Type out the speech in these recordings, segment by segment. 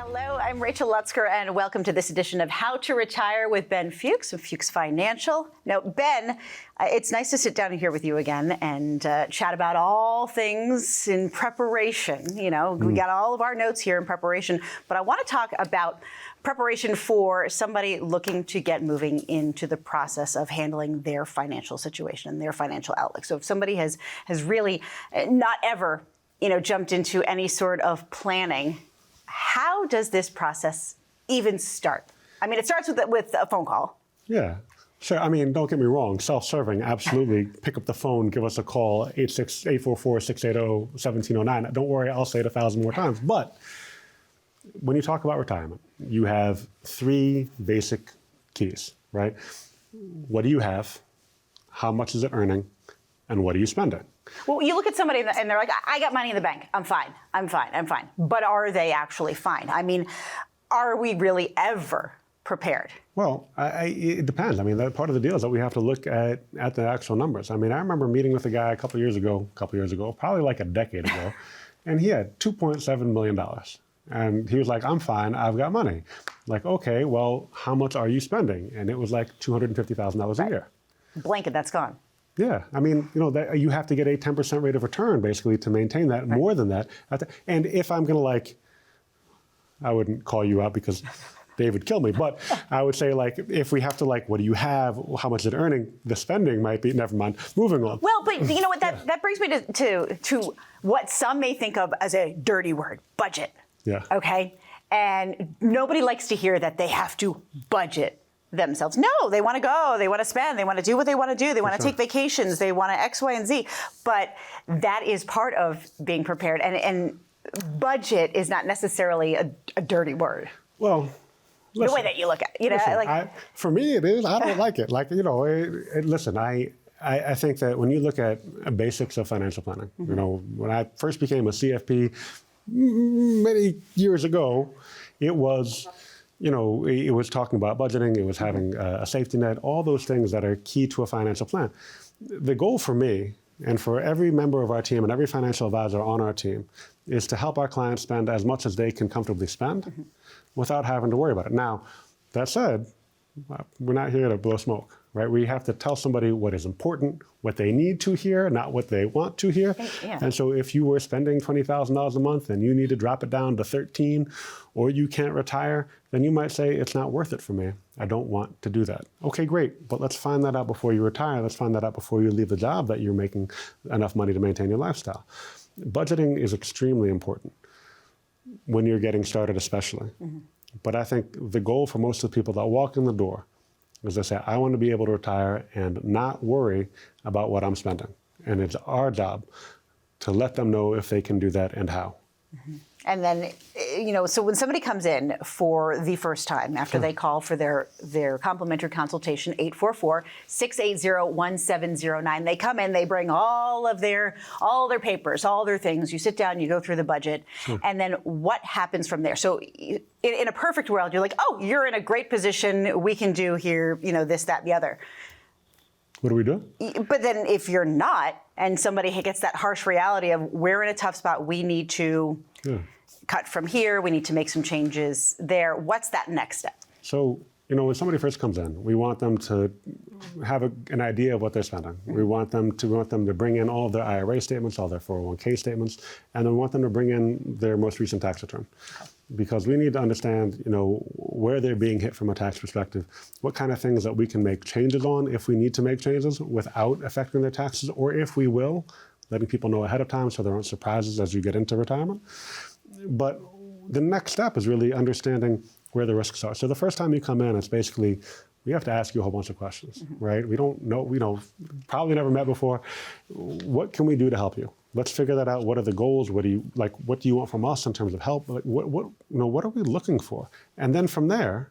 Hello, I'm Rachel Lutzker, and welcome to this edition of How to Retire with Ben Fuchs of Fuchs Financial. Now, Ben, it's nice to sit down here with you again and chat about all things in preparation. You know, we got all of our notes here in preparation, but I want to talk about preparation for somebody looking to get moving into the process of handling their financial situation and their financial outlook. So if somebody has really not ever, jumped into any sort of planning, how does this process even start? I mean, it starts with a phone call. Yeah, sure. I mean, don't get me wrong. Self-serving, absolutely. Pick up the phone, give us a call, 844-680-1709. Don't worry, I'll say it 1,000 more times. But when you talk about retirement, you have three basic keys, right? What do you have? How much is it earning? And what are you spending? Well, you look at somebody and they're like, I got money in the bank. I'm fine. But are they actually fine? I mean, are we really ever prepared? Well, it depends. I mean, that part of the deal is that we have to look at the actual numbers. I mean, I remember meeting with a guy a couple of years ago, probably like a decade ago, and he had $2.7 million. And he was like, I'm fine, I've got money. Like, okay, well, how much are you spending? And it was like $250,000 a year. Blanket, that's gone. Yeah, I mean, you have to get a 10% rate of return basically to maintain that, right. More than that. And if I'm gonna I wouldn't call you out because Dave would kill me, but I would say if we have to what do you have, how much is it earning, the spending might be, never mind, moving on. Well, but you know what, that brings me to what some may think of as a dirty word, budget. Yeah. Okay, and nobody likes to hear that they have to budget themselves. No, they want to go, they want to spend, they want to do what they want to do, they want to take vacations, they want to X, Y, and Z. But that is part of being prepared. And budget is not necessarily a dirty word. Well, listen, the way that you look at it. For me, it is. I don't like it. Listen, I think that when you look at basics of financial planning, when I first became a CFP many years ago, it was it was talking about budgeting, it was having a safety net, all those things that are key to a financial plan. The goal for me, and for every member of our team and every financial advisor on our team, is to help our clients spend as much as they can comfortably spend without having to worry about it. Now, that said, we're not here to blow smoke, right? We have to tell somebody what is important, what they need to hear, not what they want to hear. Yeah. And so if you were spending $20,000 a month and you need to drop it down to 13, or you can't retire, then you might say, it's not worth it for me. I don't want to do that. Okay, great, but let's find that out before you retire. Let's find that out before you leave the job that you're making enough money to maintain your lifestyle. Budgeting is extremely important when you're getting started especially. But I think the goal for most of the people that walk in the door is they say, I want to be able to retire and not worry about what I'm spending. And it's our job to let them know if they can do that and how. And then, so when somebody comes in for the first time, after they call for their complimentary consultation, 844-680-1709, they come in, they bring all their papers, all their things. You sit down, you go through the budget, and then what happens from there? So in a perfect world, you're like, oh, you're in a great position. We can do here, this, that, and the other. What do we do? But then if you're not, and somebody gets that harsh reality of we're in a tough spot, we need to cut from here, we need to make some changes there. What's that next step? So, when somebody first comes in, we want them to have an idea of what they're spending. We want them to bring in all of their IRA statements, all their 401k statements, and then we want them to bring in their most recent tax return. Because we need to understand, where they're being hit from a tax perspective, what kind of things that we can make changes on if we need to make changes without affecting their taxes, or if we will, letting people know ahead of time so there aren't surprises as you get into retirement. But the next step is really understanding where the risks are. So the first time you come in, it's basically, we have to ask you a whole bunch of questions, right? We don't know, probably never met before. What can we do to help you? Let's figure that out. What are the goals? What do you want from us in terms of help? What are we looking for? And then from there,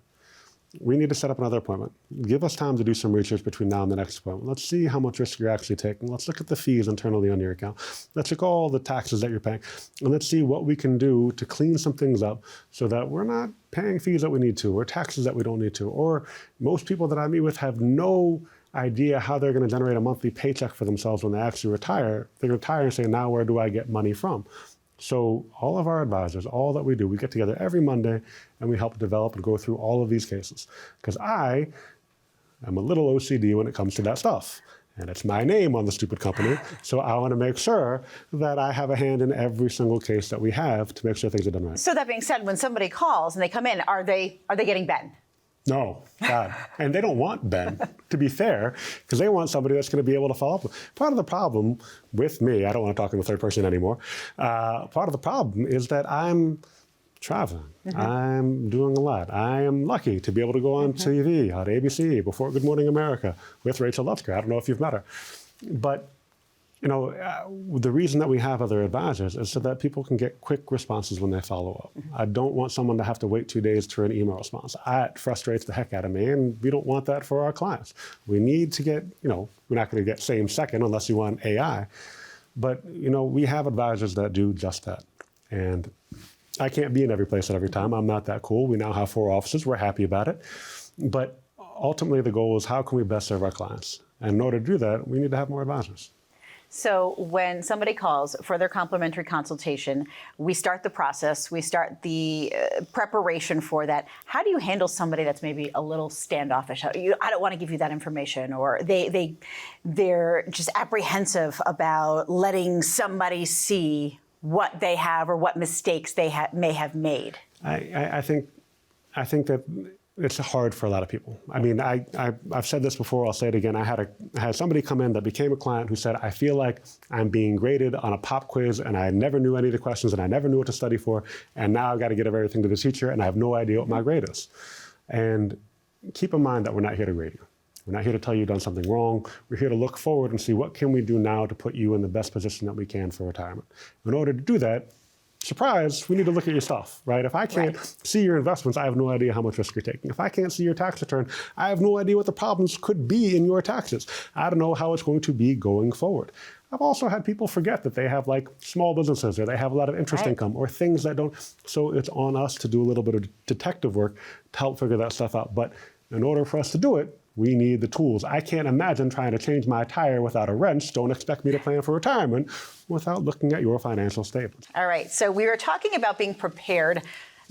we need to set up another appointment. Give us time to do some research between now and the next appointment. Let's see how much risk you're actually taking. Let's look at the fees internally on your account. Let's look at all the taxes that you're paying. And let's see what we can do to clean some things up so that we're not paying fees that we need to, or taxes that we don't need to. Or most people that I meet with have no idea how they're going to generate a monthly paycheck for themselves when they actually retire. They retire and say, now where do I get money from? So all of our advisors, all that we do, we get together every Monday and we help develop and go through all of these cases. Because I am a little OCD when it comes to that stuff. And it's my name on the stupid company. So I want to make sure that I have a hand in every single case that we have to make sure things are done right. So that being said, when somebody calls and they come in, are they getting Ben? No, God. And they don't want Ben, to be fair, because they want somebody that's going to be able to follow up. Part of the problem with me, I don't want to talk in the third person anymore. Part of the problem is that I'm traveling. I'm doing a lot. I am lucky to be able to go on TV, on ABC, before Good Morning America, with Rachel Lutzker. I don't know if you've met her. But, you know, the reason that we have other advisors is so that people can get quick responses when they follow up. I don't want someone to have to wait 2 days for an email response. That frustrates the heck out of me, and we don't want that for our clients. We need to get, you know, we're not going to get same second unless you want AI. But, you know, we have advisors that do just that. And I can't be in every place at every time. I'm not that cool. We now have 4 offices. We're happy about it. But ultimately, the goal is how can we best serve our clients? And in order to do that, we need to have more advisors. So when somebody calls for their complimentary consultation, we start the process, we start the preparation for that. How do you handle somebody that's maybe a little standoffish? I don't want to give you that information, or they're just apprehensive about letting somebody see what they have or what mistakes they may have made? I think that it's hard for a lot of people. I mean, I've said this before, I'll say it again. I had somebody come in that became a client who said, I feel like I'm being graded on a pop quiz and I never knew any of the questions and I never knew what to study for. And now I've got to give everything to the teacher and I have no idea what my grade is. And keep in mind that we're not here to grade you. We're not here to tell you you've done something wrong. We're here to look forward and see what can we do now to put you in the best position that we can for retirement. In order to do that, surprise, we need to look at your stuff, right? If I can't see your investments, I have no idea how much risk you're taking. If I can't see your tax return, I have no idea what the problems could be in your taxes. I don't know how it's going to be going forward. I've also had people forget that they have like small businesses or they have a lot of interest income or things that don't. So it's on us to do a little bit of detective work to help figure that stuff out. But in order for us to do it, we need the tools. I can't imagine trying to change my tire without a wrench. Don't expect me to plan for retirement without looking at your financial statements. All right, so we were talking about being prepared,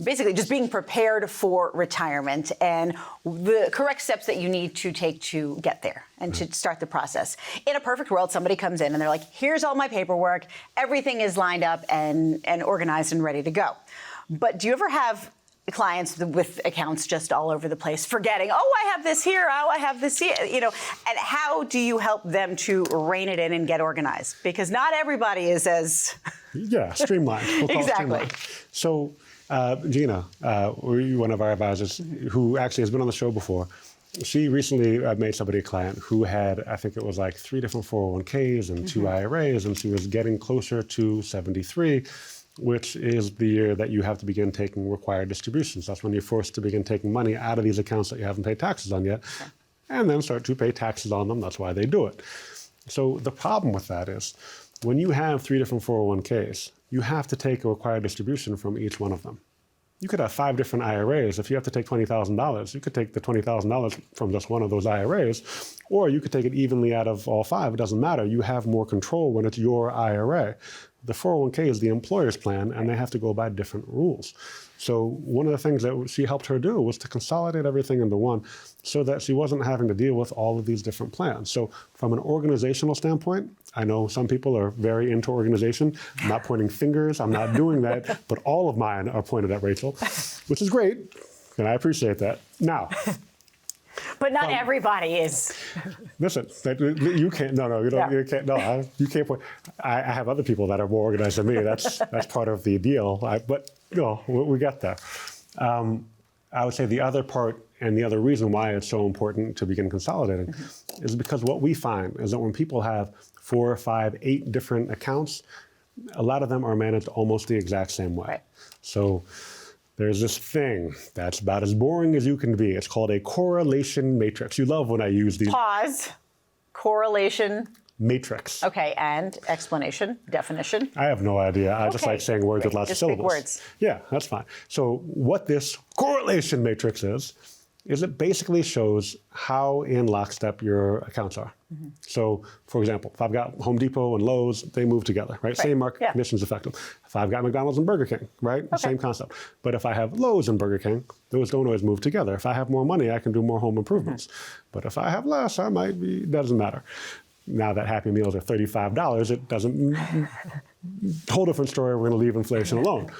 basically just being prepared for retirement and the correct steps that you need to take to get there and to start the process. In a perfect world, somebody comes in and they're like, here's all my paperwork, everything is lined up and organized and ready to go. But do you ever have clients with accounts just all over the place, forgetting, oh, I have this here, oh, I have this here, you know, and how do you help them to rein it in and get organized? Because not everybody is as... Yeah, streamlined. We'll call exactly. it streamlined. So Gina, one of our advisors, who actually has been on the show before, she recently made somebody a client who had, I think it was like 3 different 401ks and 2 IRAs, and she was getting closer to 73, which is the year that you have to begin taking required distributions. That's when you're forced to begin taking money out of these accounts that you haven't paid taxes on yet, and then start to pay taxes on them. That's why they do it. So the problem with that is, when you have 3 different 401ks, you have to take a required distribution from each one of them. You could have 5 different IRAs. If you have to take $20,000, you could take the $20,000 from just one of those IRAs, or you could take it evenly out of all 5. It doesn't matter. You have more control when it's your IRA. The 401k is the employer's plan, and they have to go by different rules. So one of the things that she helped her do was to consolidate everything into one so that she wasn't having to deal with all of these different plans. So from an organizational standpoint, I know some people are very into organization. I'm not pointing fingers. I'm not doing that. But all of mine are pointed at Rachel, which is great, and I appreciate that. Now, but not everybody is. Listen, you can't. No, you don't. You can't. No, you can't point. I have other people that are more organized than me. That's part of the deal. But no, we got there. I would say the other part and the other reason why it's so important to begin consolidating is because what we find is that when people have 4, 5, 8 different accounts, a lot of them are managed almost the exact same way. Right. So there's this thing that's about as boring as you can be. It's called a correlation matrix. You love when I use these. Pause. Correlation. Matrix. Okay, and explanation, definition. I have no idea. I just like saying words with lots of syllables. Big words. Yeah, that's fine. So what this correlation matrix is is it basically shows how in lockstep your accounts are. So, for example, if I've got Home Depot and Lowe's, they move together, right? Same market conditions effective. If I've got McDonald's and Burger King, right? Same concept. But if I have Lowe's and Burger King, those don't always move together. If I have more money, I can do more home improvements. But if I have less, I might be, doesn't matter. Now that Happy Meals are $35, it doesn't, whole different story, we're gonna leave inflation alone.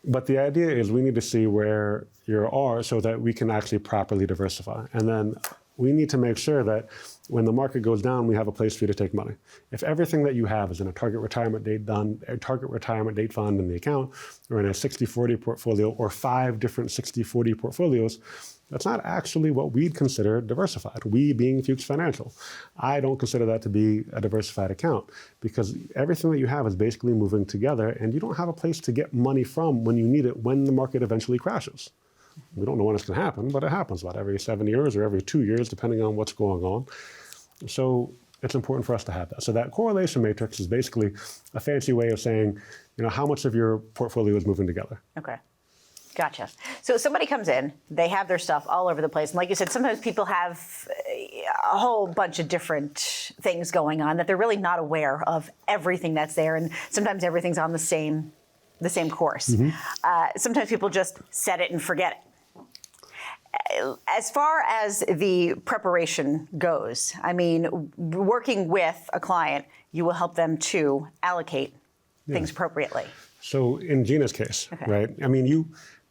But the idea is we need to see where you are so that we can actually properly diversify. And then we need to make sure that when the market goes down, we have a place for you to take money. If everything that you have is in a target retirement date fund in the account, or in a 60-40 portfolio, or 5 different 60-40 portfolios, that's not actually what we'd consider diversified, we being Fuchs Financial. I don't consider that to be a diversified account because everything that you have is basically moving together and you don't have a place to get money from when you need it when the market eventually crashes. We don't know when it's going to happen, but it happens about every 7 years or every 2 years, depending on what's going on. So it's important for us to have that. So that correlation matrix is basically a fancy way of saying, how much of your portfolio is moving together. Okay. Gotcha. So somebody comes in, they have their stuff all over the place. And like you said, sometimes people have a whole bunch of different things going on that they're really not aware of everything that's there. And sometimes everything's on the same course. Sometimes people just set it and forget it. As far as the preparation goes, I mean, working with a client, you will help them to allocate things appropriately. So in Gina's case, right? I mean,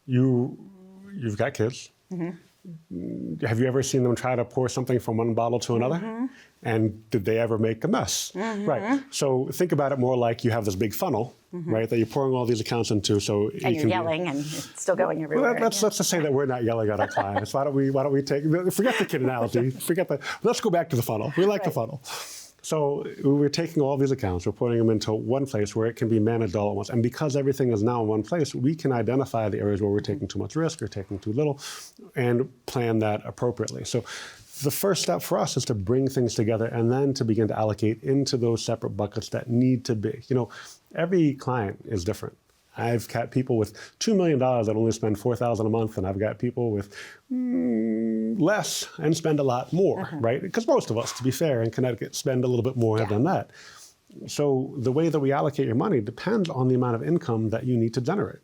you've got kids. Have you ever seen them try to pour something from one bottle to another? And did they ever make a mess? Right. So think about it more like you have this big funnel, right, that you're pouring all these accounts into. So and you're yelling and it's still going everywhere. Well, let's just say that we're not yelling at our clients. Why don't we forget the kid analogy, let's go back to the funnel. We like the funnel. So we're taking all these accounts, we're putting them into one place where it can be managed all at once. And because everything is now in one place, we can identify the areas where we're taking too much risk or taking too little and plan that appropriately. So the first step for us is to bring things together and then to begin to allocate into those separate buckets that need to be. Every client is different. I've got people with $2 million that only spend $4,000 a month, and I've got people with less and spend a lot more, right? Because most of us, to be fair, in Connecticut spend a little bit more than that. So the way that we allocate your money depends on the amount of income that you need to generate.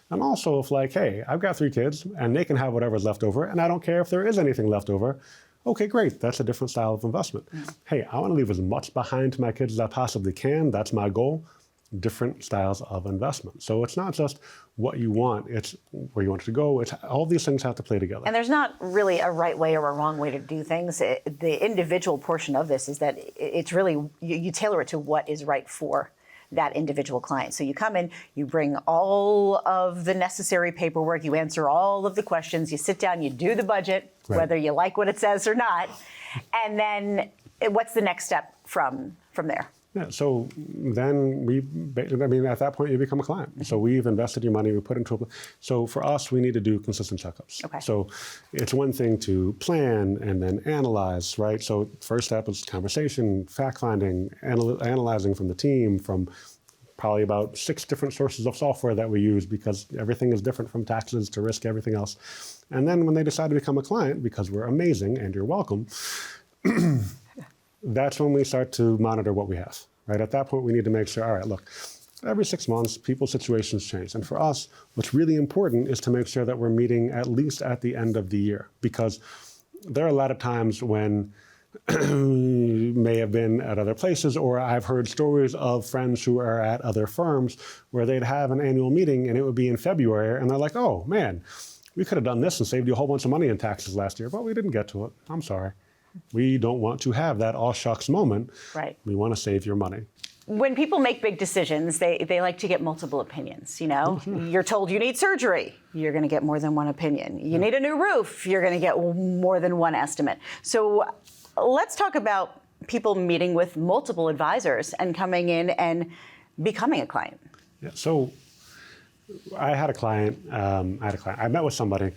And also if hey, I've got 3 kids and they can have whatever's left over, and I don't care if there is anything left over, okay, great, that's a different style of investment. Hey, I want to leave as much behind to my kids as I possibly can, that's my goal. Different styles of investment. So it's not just what you want, it's where you want it to go. It's all these things have to play together. And there's not really a right way or a wrong way to do things. The individual portion of this is that it's really, you tailor it to what is right for that individual client. So you come in, you bring all of the necessary paperwork, you answer all of the questions, you sit down, you do the budget, whether you like what it says or not. And then what's the next step from there? Yeah, so then at that point you become a client. So we've invested your money, we put into so for us, we need to do consistent checkups. So it's one thing to plan and then analyze, right? So first step is conversation, fact finding, analyzing from the team, from probably about 6 different sources of software that we use because everything is different from taxes to risk, everything else. And then when they decide to become a client, because we're amazing and you're welcome, that's when we start to monitor what we have, right? At that point, we need to make sure, all right, look, every 6 months, people's situations change. And for us, what's really important is to make sure that we're meeting at least at the end of the year, because there are a lot of times when may have been at other places, or I've heard stories of friends who are at other firms where they'd have an annual meeting and it would be in February, and they're like, oh man, we could have done this and saved you a whole bunch of money in taxes last year, but we didn't get to it. I'm sorry. We don't want to have that all shucks moment. Right. We want to save your money. When people make big decisions, they like to get multiple opinions, You're told you need surgery, you're going to get more than one opinion. You need a new roof, you're going to get more than one estimate. So let's talk about people meeting with multiple advisors and coming in and becoming a client. Yeah, so I had a client, I met with somebody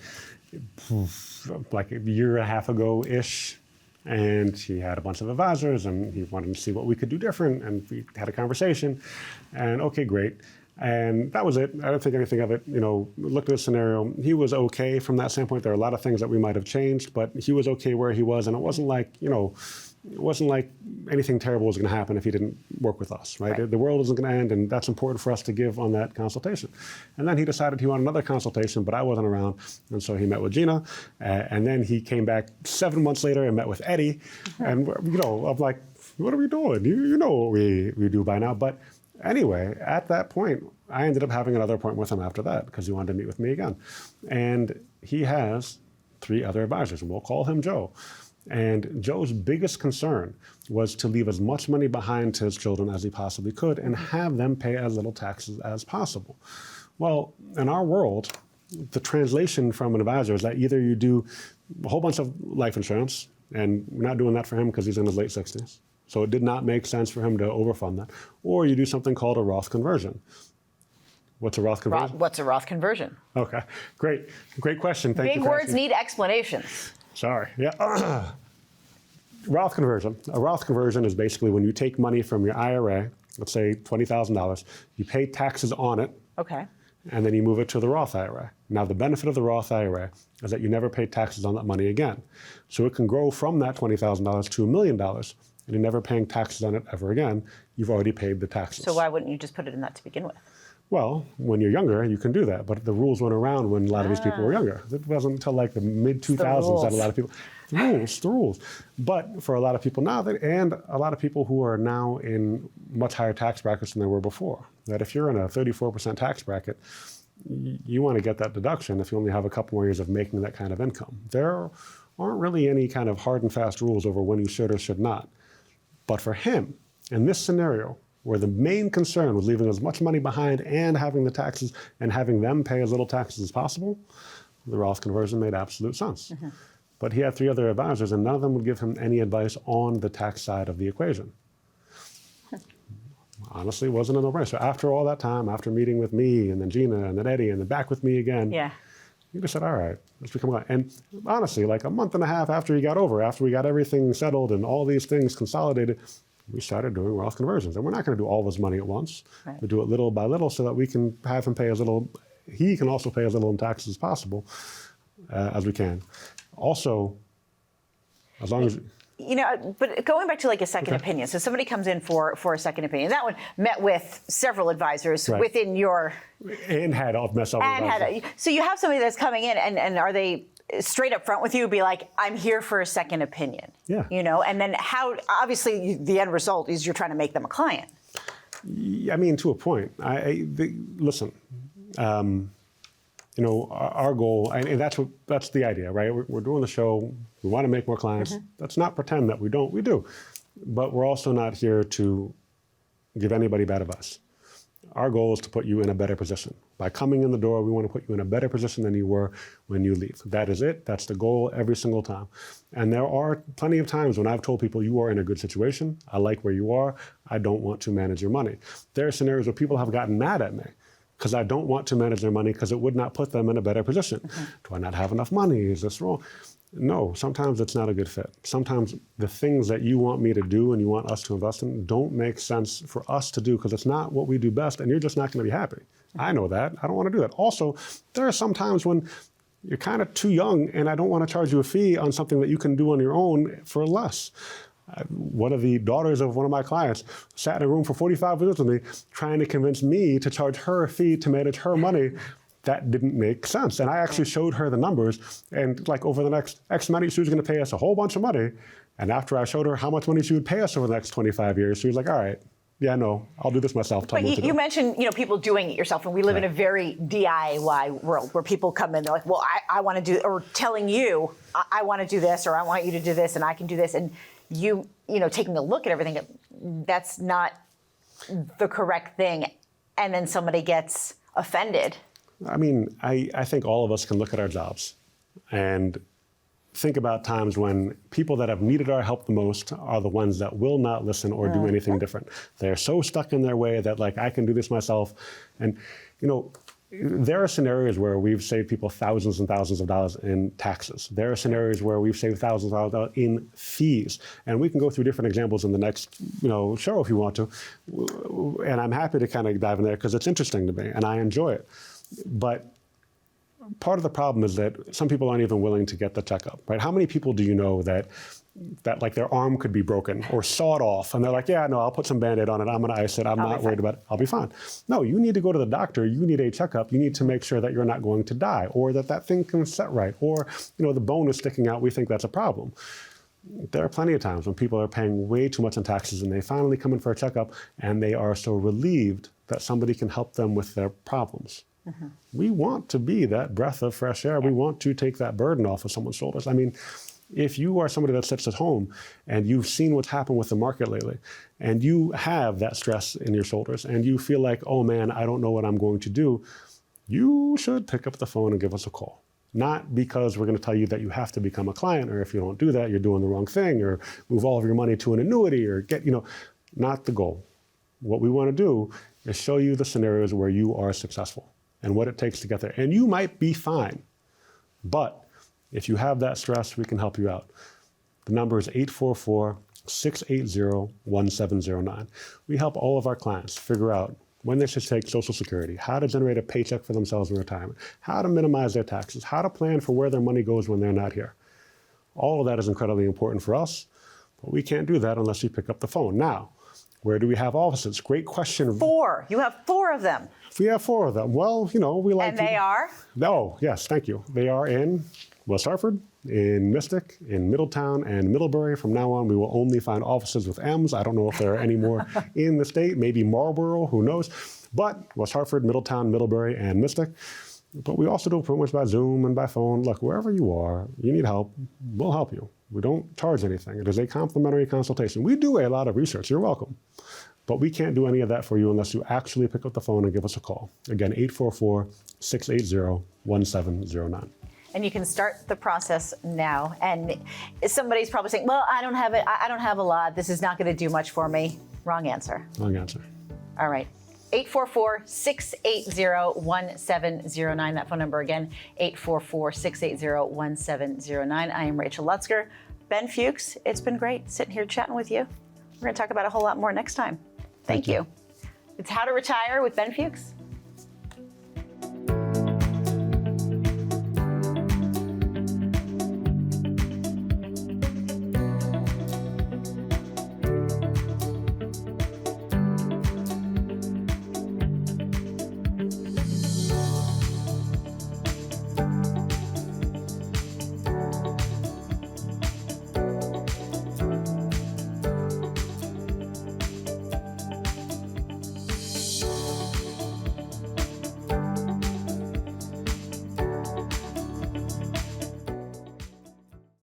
like a year and a half ago-ish, and he had a bunch of advisors and he wanted to see what we could do different, and we had a conversation, and okay, great. And that was it. I don't think anything of it. Looked at the scenario. He was okay from that standpoint. There are a lot of things that we might have changed, but he was okay where he was. And it wasn't like, it wasn't like anything terrible was going to happen if he didn't work with us, right? The world isn't going to end, and that's important for us to give on that consultation. And then he decided he wanted another consultation, but I wasn't around, and so he met with Gina, and then he came back 7 months later and met with Eddie, and I'm like, what are we doing? You know what we do by now. But anyway, at that point, I ended up having another appointment with him after that because he wanted to meet with me again. And he has 3 other advisors, and we'll call him Joe. And Joe's biggest concern was to leave as much money behind to his children as he possibly could and have them pay as little taxes as possible. Well, in our world, the translation from an advisor is that either you do a whole bunch of life insurance, and we're not doing that for him because he's in his late 60s. So it did not make sense for him to overfund that. Or you do something called a Roth conversion. What's a Roth conversion? What's a Roth conversion? Okay, great question. Thank you. Big words need explanations. Sorry, yeah. Roth conversion. A Roth conversion is basically when you take money from your IRA, let's say $20,000, you pay taxes on it, okay, and then you move it to the Roth IRA. Now, the benefit of the Roth IRA is that you never pay taxes on that money again. So it can grow from that $20,000 to $1 million, and you're never paying taxes on it ever again. You've already paid the taxes. So why wouldn't you just put it in that to begin with? Well, when you're younger, you can do that, but the rules went around when a lot of these people were younger. It wasn't until like the mid-2000s that a lot of people, the rules. But for a lot of people now, and a lot of people who are now in much higher tax brackets than they were before, that if you're in a 34% tax bracket, you want to get that deduction if you only have a couple more years of making that kind of income. There aren't really any kind of hard and fast rules over when you should or should not. But for him, in this scenario, where the main concern was leaving as much money behind and having the taxes and having them pay as little taxes as possible, the Roth conversion made absolute sense. But he had 3 other advisors, and none of them would give him any advice on the tax side of the equation. Honestly, it wasn't a no-brainer. So after all that time, after meeting with me and then Gina and then Eddie and then back with me again, he just said, all right, let's become one. And honestly, like a month and a half after we got everything settled and all these things consolidated, we started doing Roth conversions. And we're not going to do all of his money at once. We do it little by little so that we can have him pay as little, he can also pay as little in taxes as possible as we can. Also, as long as... but going back to like a second opinion. So somebody comes in for a second opinion. That one met with several advisors within your... And had several advisors. So you have somebody that's coming in, and are they straight up front with you, be like, I'm here for a second opinion? Yeah. And then how, obviously the end result is you're trying to make them a client. I mean, to a point. Listen, our goal, and that's the idea, right? We're doing the show. We want to make more clients. Let's not pretend that we don't. We do. But we're also not here to give anybody bad advice. Our goal is to put you in a better position. By coming in the door, we want to put you in a better position than you were when you leave. That is it. That's the goal every single time. And there are plenty of times when I've told people, you are in a good situation. I like where you are. I don't want to manage your money. There are scenarios where people have gotten mad at me because I don't want to manage their money because it would not put them in a better position. Do I not have enough money? Is this wrong? No, sometimes it's not a good fit. Sometimes the things that you want me to do and you want us to invest in don't make sense for us to do because it's not what we do best and you're just not going to be happy. I know that. I don't want to do that. Also, there are some times when you're kind of too young and I don't want to charge you a fee on something that you can do on your own for less. One of the daughters of one of my clients sat in a room for 45 minutes with me trying to convince me to charge her a fee to manage her money. That didn't make sense. And I actually showed her the numbers, and like over the next X money, she was going to pay us a whole bunch of money. And after I showed her how much money she would pay us over the next 25 years, she was like, all right, yeah, no, I'll do this myself. But you mentioned, people doing it yourself, and we live in a very DIY world where people come in, they're like, well, I want to do, or telling you, I want to do this, or I want you to do this, and I can do this. And you taking a look at everything, that's not the correct thing. And then somebody gets offended. I mean, I think all of us can look at our jobs and think about times when people that have needed our help the most are the ones that will not listen or do anything different. They're so stuck in their way that, like, I can do this myself. And, There are scenarios where we've saved people thousands and thousands of dollars in taxes. There are scenarios where we've saved thousands of dollars in fees. And we can go through different examples in the next show if you want to. And I'm happy to kind of dive in there because it's interesting to me and I enjoy it. But part of the problem is that some people aren't even willing to get the checkup, right? How many people do you know that like their arm could be broken or sawed off and they're like, yeah, no, I'll put some Band-Aid on it, I'm gonna ice it, I'm not worried about it, I'll be fine. No, you need to go to the doctor, you need a checkup, you need to make sure that you're not going to die or that thing can set right or the bone is sticking out, we think that's a problem. There are plenty of times when people are paying way too much in taxes and they finally come in for a checkup and they are so relieved that somebody can help them with their problems. Mm-hmm. We want to be that breath of fresh air. Yeah. We want to take that burden off of someone's shoulders. I mean, if you are somebody that sits at home and you've seen what's happened with the market lately and you have that stress in your shoulders and you feel like, oh man, I don't know what I'm going to do, you should pick up the phone and give us a call. Not because we're going to tell you that you have to become a client or if you don't do that, you're doing the wrong thing or move all of your money to an annuity or get, not the goal. What we want to do is show you the scenarios where you are successful and what it takes to get there. And you might be fine, but if you have that stress, we can help you out. The number is 844-680-1709. We help all of our clients figure out when they should take Social Security, how to generate a paycheck for themselves in retirement, how to minimize their taxes, how to plan for where their money goes when they're not here. All of that is incredibly important for us, but we can't do that unless you pick up the phone. Now, where do we have offices? Great question. 4. You have 4 of them. We have 4 of them. Well, we like. And they are? Oh, yes, thank you. They are in West Hartford, in Mystic, in Middletown, and Middlebury. From now on, we will only find offices with M's. I don't know if there are any more in the state, maybe Marlboro, who knows. But West Hartford, Middletown, Middlebury, and Mystic. But we also do appointments by Zoom and by phone. Look, wherever you are, you need help, we'll help you. We don't charge anything. It is a complimentary consultation. We do a lot of research. You're welcome. But we can't do any of that for you unless you actually pick up the phone and give us a call. Again, 844-680-1709. And you can start the process now. And somebody's probably saying, well, I don't have it. I don't have a lot. This is not going to do much for me. Wrong answer. Wrong answer. All right. 844-680-1709. That phone number again, 844-680-1709. I am Rachel Lutzker. Ben Fuchs, it's been great sitting here chatting with you. We're going to talk about a whole lot more next time. Thank you. It's How to Retire with Ben Fuchs.